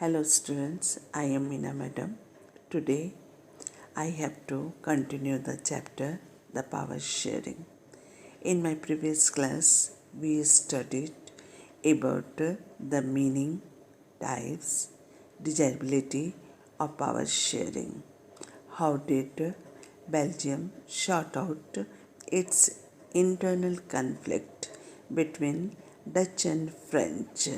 Hello students, I am Meena Madam. Today I have to continue the chapter The Power Sharing. In my previous class we studied about the meaning, types, desirability of power sharing. How did Belgium sort out its internal conflict between Dutch and French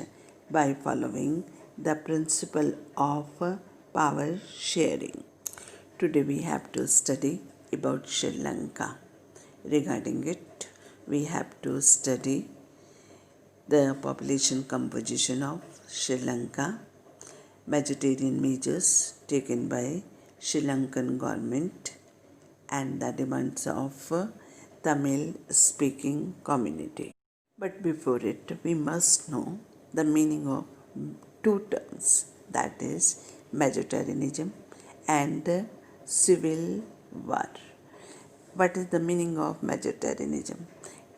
by following the principle of power sharing. Today we have to study about Sri Lanka. Regarding it, we have to study the population composition of Sri Lanka, Mediterranean measures taken by Sri Lankan government, and the demands of Tamil speaking community. But before it, we must know the meaning of two terms, that is Mediterraneanism and civil war. What is the meaning of Mediterraneanism?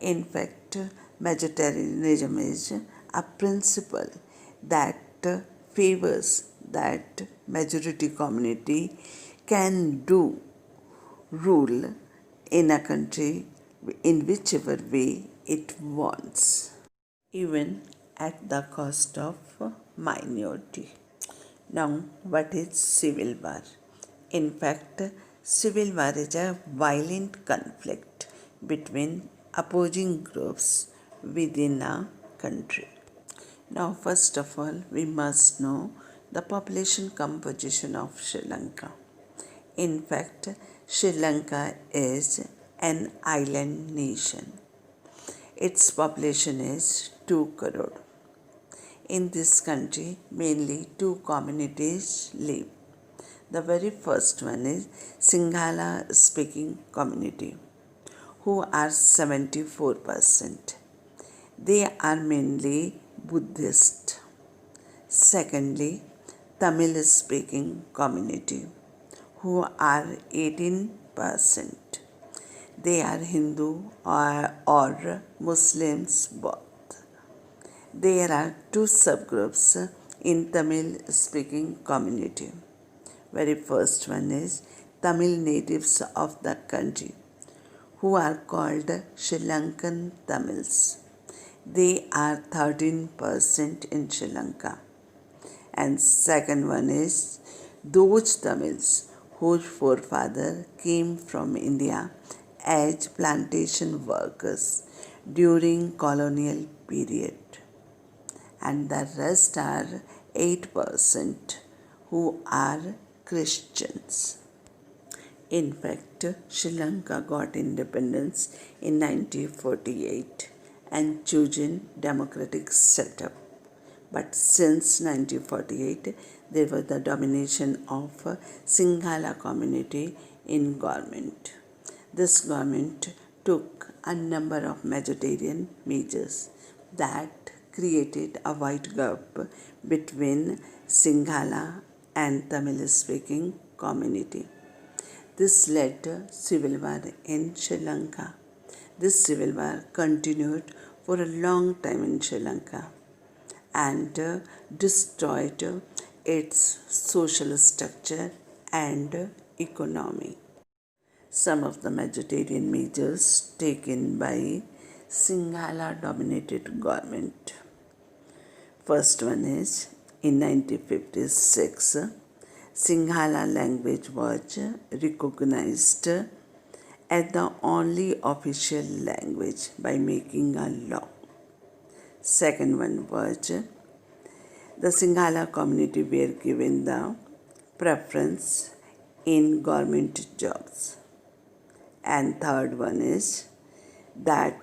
In fact, Mediterraneanism is a principle that favors that majority community can do rule in a country in whichever way it wants, even at the cost of minority. Now, what is civil war? In fact, civil war is a violent conflict between opposing groups within a country. Now, first of all, we must know the population composition of Sri Lanka. In fact, Sri Lanka is an island nation. Its population is 2 crore. In this country, mainly two communities live. The very first one is Sinhala speaking community, who are 74%. They are mainly Buddhist. Secondly, Tamil speaking community, who are 18%. They are Hindu or Muslims both. There are two subgroups in Tamil speaking community. Very first one is Tamil natives of the country, who are called Sri Lankan Tamils. They are 13% in Sri Lanka. And second one is those Tamils whose forefathers came from India as plantation workers during colonial period, and the rest are 8% who are Christians. In fact, Sri Lanka got independence in 1948 and chosen democratic setup. But since 1948, there was the domination of Sinhala community in government. This government took a number of Mediterranean measures that created a wide gap between Sinhala and Tamil speaking community. This led to civil war in Sri Lanka. This civil war continued for a long time in Sri Lanka and destroyed its social structure and economy. Some of the Mediterranean measures taken by Sinhala dominated government. First one is in 1956, Sinhala language was recognized as the only official language by making a law. Second one was the Sinhala community were given the preference in government jobs. And third one is that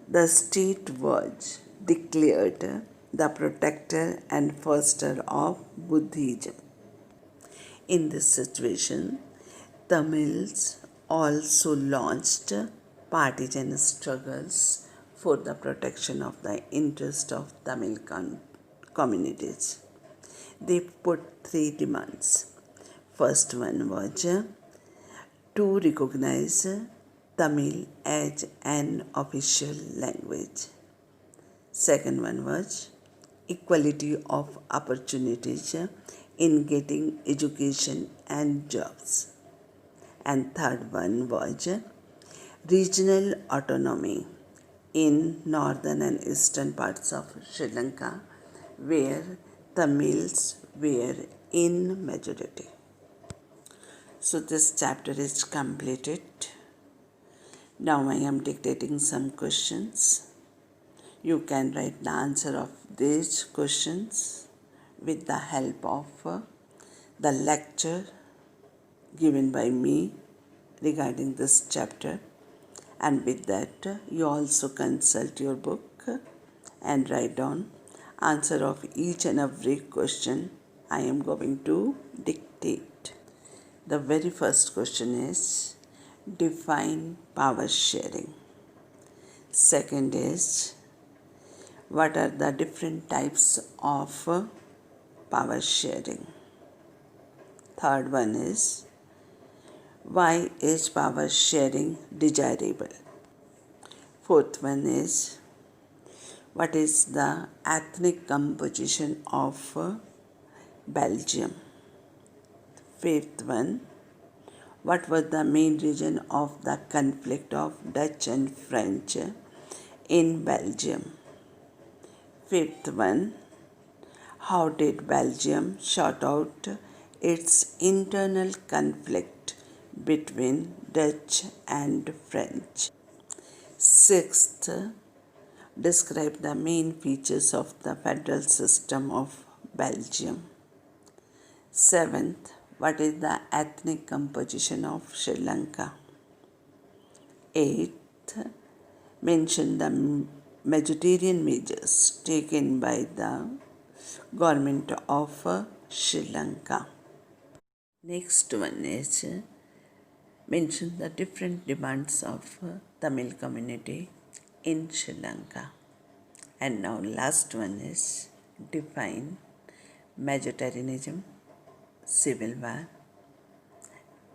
the state was declared the protector and foster of Buddhism. In this situation, Tamils also launched partisan struggles for the protection of the interest of Tamil communities. They put 3 demands. First one was to recognize Tamil as an official language. Second one was equality of opportunities in getting education and jobs. And third one was regional autonomy in northern and eastern parts of Sri Lanka, where Tamils were in majority. So this chapter is completed. Now I am dictating some questions. You can write the answer of these questions with the help of the lecture given by me regarding this chapter, and with that you also consult your book and write down answer of each and every question I am going to dictate. The very first question is define power sharing. Second is what are the different types of power sharing. Third one is why is power sharing desirable. Fourth one is what is the ethnic composition of Belgium. Fifth one, what was the main reason of the conflict of Dutch and French in Belgium. Fifth one, how did Belgium sort out its internal conflict between Dutch and French. Sixth, describe the main features of the federal system of Belgium. Seventh, what is the ethnic composition of Sri Lanka? Eighth, mention the majoritarian measures taken by the government of Sri Lanka. Next one is mention the different demands of Tamil community in Sri Lanka. And now last one is define majoritarianism, civil war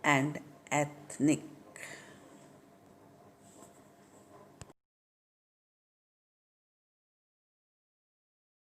and ethnic